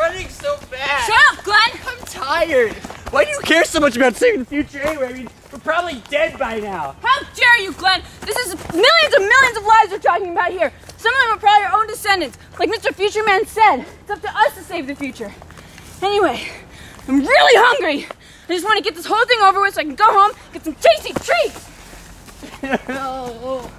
running so fast. Shut up, Glenn! I'm tired. Why do you care so much about saving the future anyway? I mean, we're probably dead by now. How dare you, Glenn? This is millions and millions of lives we're talking about here. Some of them are probably our own descendants. Like Mr. Future Man said, it's up to us to save the future. Anyway, I'm really hungry. I just want to get this whole thing over with so I can go home, get some tasty treats. Oh.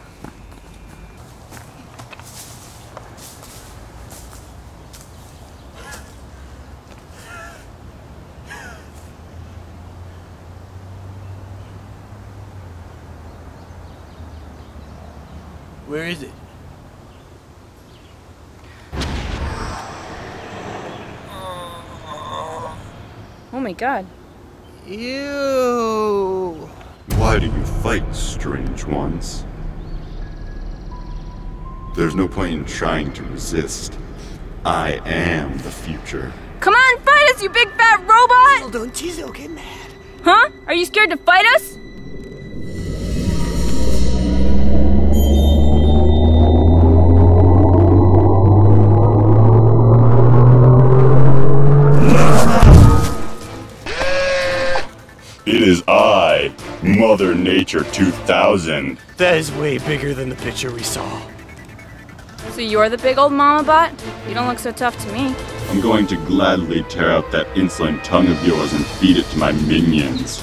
Where is it? Oh my God. Ew. Why do you fight, strange ones? There's no point in trying to resist. I am the future. Come on, fight us, you big fat robot! Well, don't tease, he'll get mad. Huh? Are you scared to fight us? It is I, Mother Nature 2000. That is way bigger than the picture we saw. So you're the big old mama bot? You don't look so tough to me. I'm going to gladly tear out that insolent tongue of yours and feed it to my minions.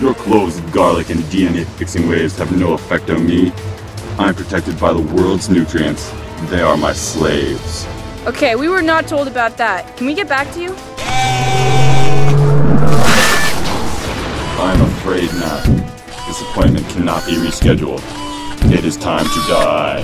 Your cloves of garlic and DNA-fixing waves have no effect on me. I'm protected by the world's nutrients. They are my slaves. Okay, we were not told about that. Can we get back to you? I'm afraid not. This appointment cannot be rescheduled. It is time to die.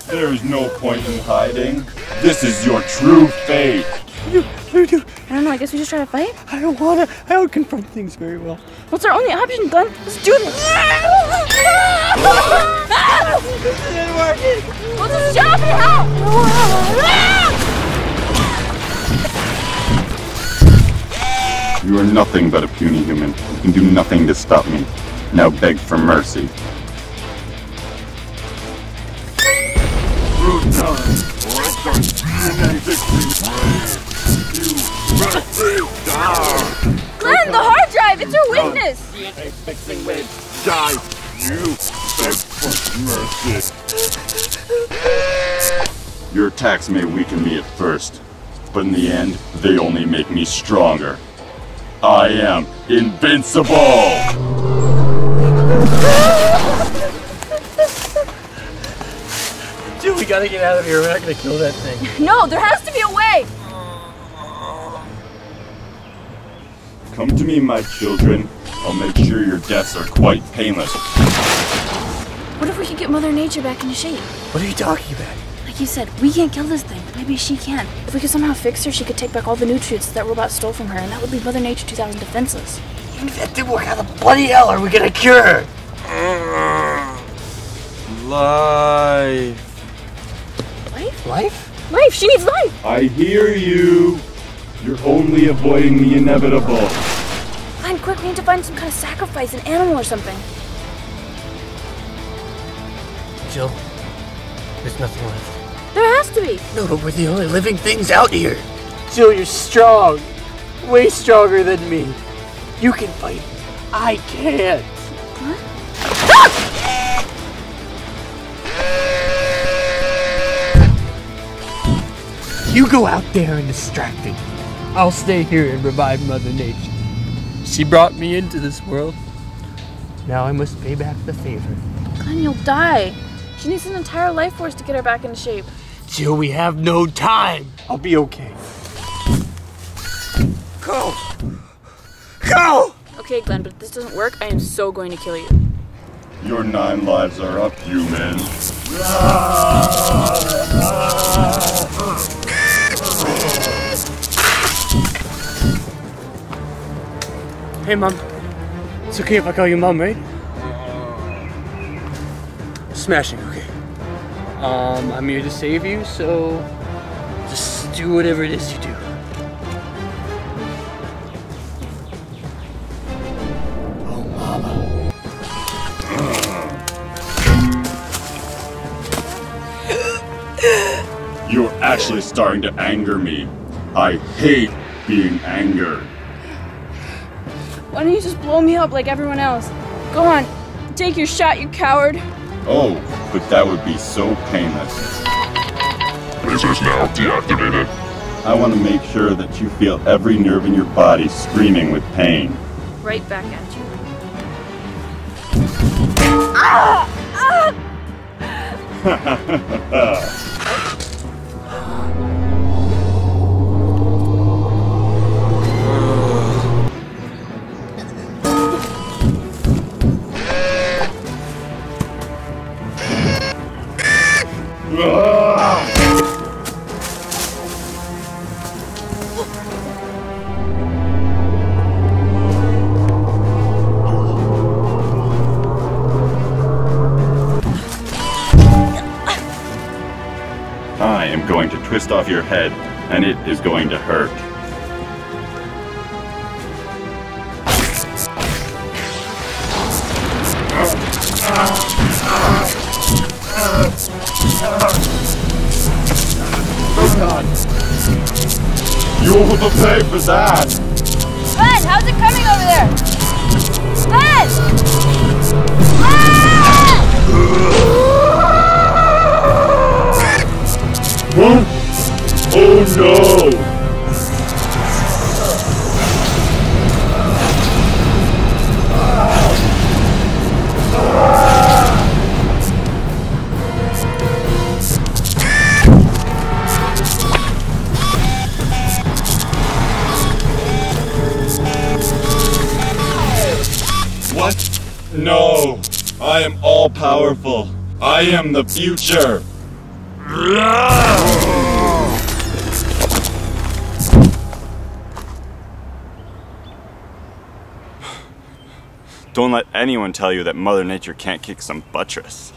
There is no point in hiding. This is your true fate. What do we do? I don't know, I guess we just try to fight? I don't wanna. I don't confront things very well. What's our only option, Glenn? Let's do this! This isn't working. We'll just jump and help! You are nothing but a puny human. You can do nothing to stop me. Now beg for mercy. Glenn, the hard drive! It's our weakness! Die! You beg for mercy. Your attacks may weaken me at first, but in the end, they only make me stronger. I am invincible! Dude, we gotta get out of here. We're not gonna kill that thing. No, there has to be a way! Come to me, my children. I'll make sure your deaths are quite painless. What if we could get Mother Nature back into shape? What are you talking about? Like you said, we can't kill this thing. Maybe she can. If we could somehow fix her, she could take back all the nutrients that robot stole from her, and that would leave Mother Nature 2000 defenseless. Even if that didn't work, how the bloody hell are we gonna cure her? Life. Life? Life? Life! She needs life! I hear you. You're only avoiding the inevitable. Fine, quick, we need to find some kind of sacrifice, an animal or something. Jill, there's nothing left. There has to be! No, but we're the only living things out here. Jill, you're strong. Way stronger than me. You can fight. I can't. What? You go out there and distract it. I'll stay here and revive Mother Nature. She brought me into this world. Now I must pay back the favor. Glenn, you'll die. She needs an entire life force to get her back into shape. Jill, we have no time. I'll be okay. Go! Go! Okay, Glenn, but if this doesn't work, I am so going to kill you. Your 9 lives are up, human. Hey, Mom. It's okay if I call you Mom, right? Smashing, okay. I'm here to save you, so just do whatever it is you do. Oh, Mama. actually starting to anger me. I hate being angered. Why don't you just blow me up like everyone else? Go on, take your shot, you coward. Oh, but that would be so painless. Lasers now deactivated. I want to make sure that you feel every nerve in your body screaming with pain. Right back at you. Ah! Ah! I am going to twist off your head, and it is going to hurt. Oh God. You will pay for that! Glen, how's it coming over there? Glen! Huh? Oh no! What? No! I am all-powerful. I am the future. Don't let anyone tell you that Mother Nature can't kick some buttress.